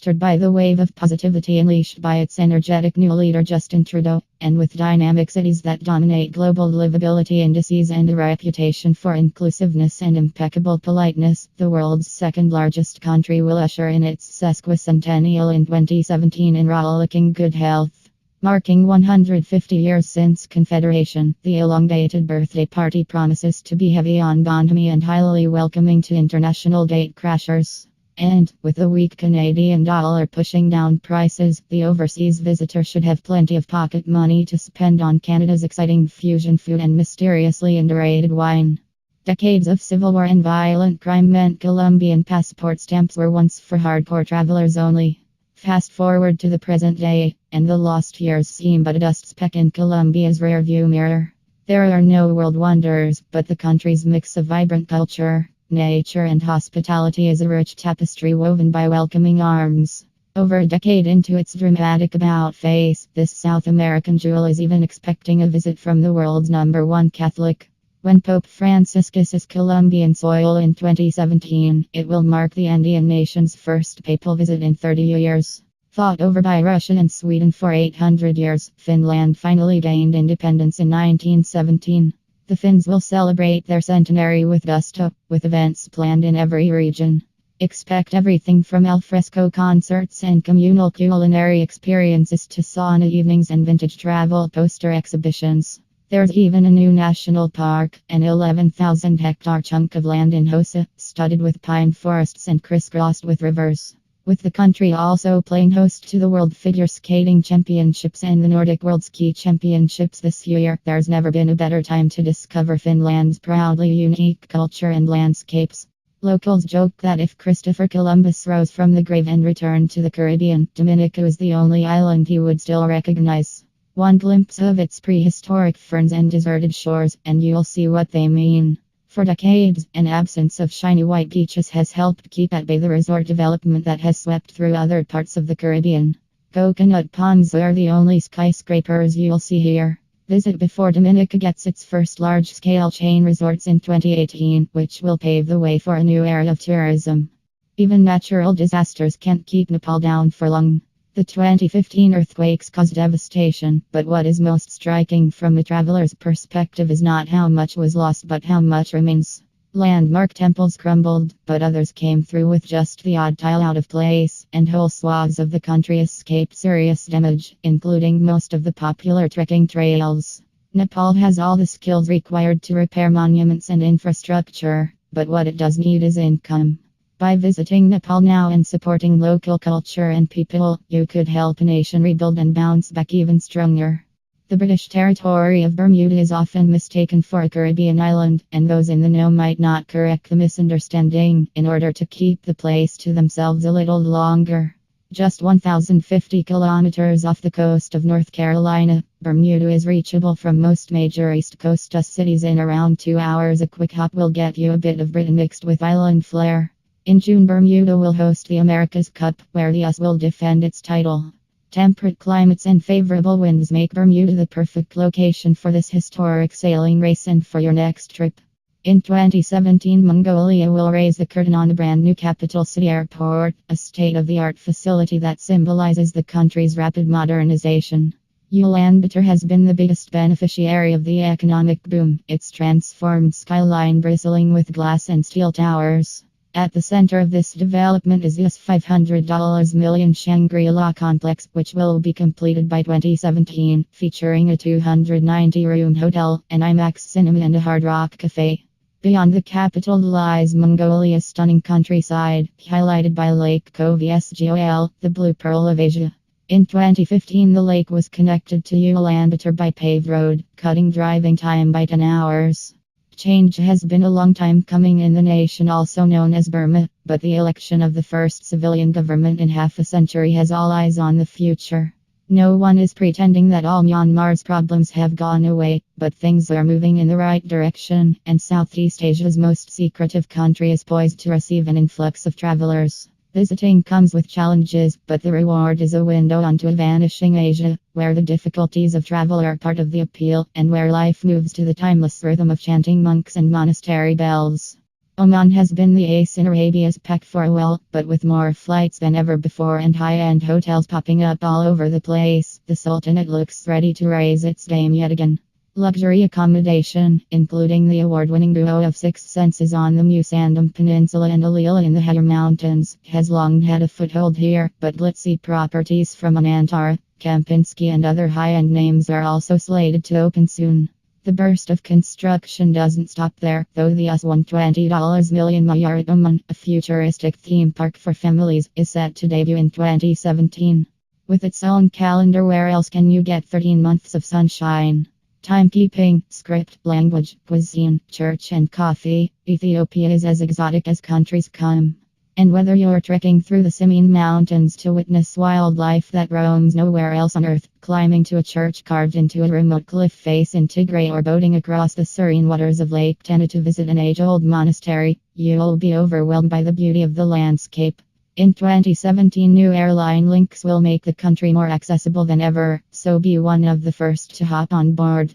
stirred by the wave of positivity unleashed by its energetic new leader Justin Trudeau, and with dynamic cities that dominate global livability indices and a reputation for inclusiveness and impeccable politeness, the world's second largest country will usher in its sesquicentennial in 2017 in rollicking good health. Marking 150 years since Confederation, the elongated birthday party promises to be heavy on bonhomie and highly welcoming to international date crashers. And, with the weak Canadian dollar pushing down prices, the overseas visitor should have plenty of pocket money to spend on Canada's exciting fusion food and mysteriously underrated wine. Decades of civil war and violent crime meant Colombian passport stamps were once for hardcore travelers only. Fast forward to the present day, and the lost years seem but a dust speck in Colombia's rearview mirror. There are no world wonders, but the country's mix of vibrant culture, nature, and hospitality is a rich tapestry woven by welcoming arms. Over a decade into its dramatic about face, this South American jewel is even expecting a visit from the world's #1 Catholic. When Pope Francis kisses Colombian soil in 2017, it will mark the Andean nation's first papal visit in 30 years. Fought over by Russia and Sweden for 800 years, Finland finally gained independence in 1917. The Finns will celebrate their centenary with gusto, with events planned in every region. Expect everything from alfresco concerts and communal culinary experiences to sauna evenings and vintage travel poster exhibitions. There's even a new national park, an 11,000-hectare chunk of land in Hosa, studded with pine forests and crisscrossed with rivers. With the country also playing host to the World Figure Skating Championships and the Nordic World Ski Championships this year, there's never been a better time to discover Finland's proudly unique culture and landscapes. Locals joke that if Christopher Columbus rose from the grave and returned to the Caribbean, Dominica is the only island he would still recognize. One glimpse of its prehistoric ferns and deserted shores, and you'll see what they mean. For decades, an absence of shiny white beaches has helped keep at bay the resort development that has swept through other parts of the Caribbean. Coconut palms are the only skyscrapers you'll see here. Visit before Dominica gets its first large-scale chain resorts in 2018, which will pave the way for a new era of tourism. Even natural disasters can't keep Nepal down for long. The 2015 earthquakes caused devastation, but what is most striking from a traveler's perspective is not how much was lost but how much remains. Landmark temples crumbled, but others came through with just the odd tile out of place, and whole swaths of the country escaped serious damage, including most of the popular trekking trails. Nepal has all the skills required to repair monuments and infrastructure, but what it does need is income. By visiting Nepal now and supporting local culture and people, you could help a nation rebuild and bounce back even stronger. The British territory of Bermuda is often mistaken for a Caribbean island, and those in the know might not correct the misunderstanding in order to keep the place to themselves a little longer. Just 1,050 kilometers off the coast of North Carolina, Bermuda is reachable from most major East Coast cities in around 2 hours. A quick hop will get you a bit of Britain mixed with island flair. In June, Bermuda will host the America's Cup, where the US will defend its title. Temperate climates and favorable winds make Bermuda the perfect location for this historic sailing race and for your next trip. In 2017, Mongolia will raise the curtain on a brand new capital city airport, a state-of-the-art facility that symbolizes the country's rapid modernization. Ulaanbaatar has been the biggest beneficiary of the economic boom, its transformed skyline bristling with glass and steel towers. At the center of this development is this $500 million Shangri-La complex, which will be completed by 2017, featuring a 290-room hotel, an IMAX cinema and a Hard Rock cafe. Beyond the capital lies Mongolia's stunning countryside, highlighted by Lake Kovsgol, the Blue Pearl of Asia. In 2015, the lake was connected to Ulaanbaatar by paved road, cutting driving time by 10 hours. Change has been a long time coming in the nation also known as Burma, but the election of the first civilian government in half a century has all eyes on the future. No one is pretending that all Myanmar's problems have gone away, but things are moving in the right direction, and Southeast Asia's most secretive country is poised to receive an influx of travelers. Visiting comes with challenges, but the reward is a window onto a vanishing Asia, where the difficulties of travel are part of the appeal, and where life moves to the timeless rhythm of chanting monks and monastery bells. Oman has been the ace in Arabia's pack for a while, but with more flights than ever before and high-end hotels popping up all over the place, the Sultanate looks ready to raise its game yet again. Luxury accommodation, including the award-winning duo of Six Senses on the Musandam Peninsula and Alila in the Hajar Mountains, has long had a foothold here, but glitzy properties from Anantara, Kempinski and other high-end names are also slated to open soon. The burst of construction doesn't stop there, though the $120 million Mayart Oman, a futuristic theme park for families, is set to debut in 2017. With its own calendar, where else can you get 13 months of sunshine? Timekeeping, script, language, cuisine, church and coffee, Ethiopia is as exotic as countries come. And whether you're trekking through the Simien Mountains to witness wildlife that roams nowhere else on earth, climbing to a church carved into a remote cliff face in Tigray, or boating across the serene waters of Lake Tana to visit an age-old monastery, you'll be overwhelmed by the beauty of the landscape. In 2017, new airline links will make the country more accessible than ever, so be one of the first to hop on board.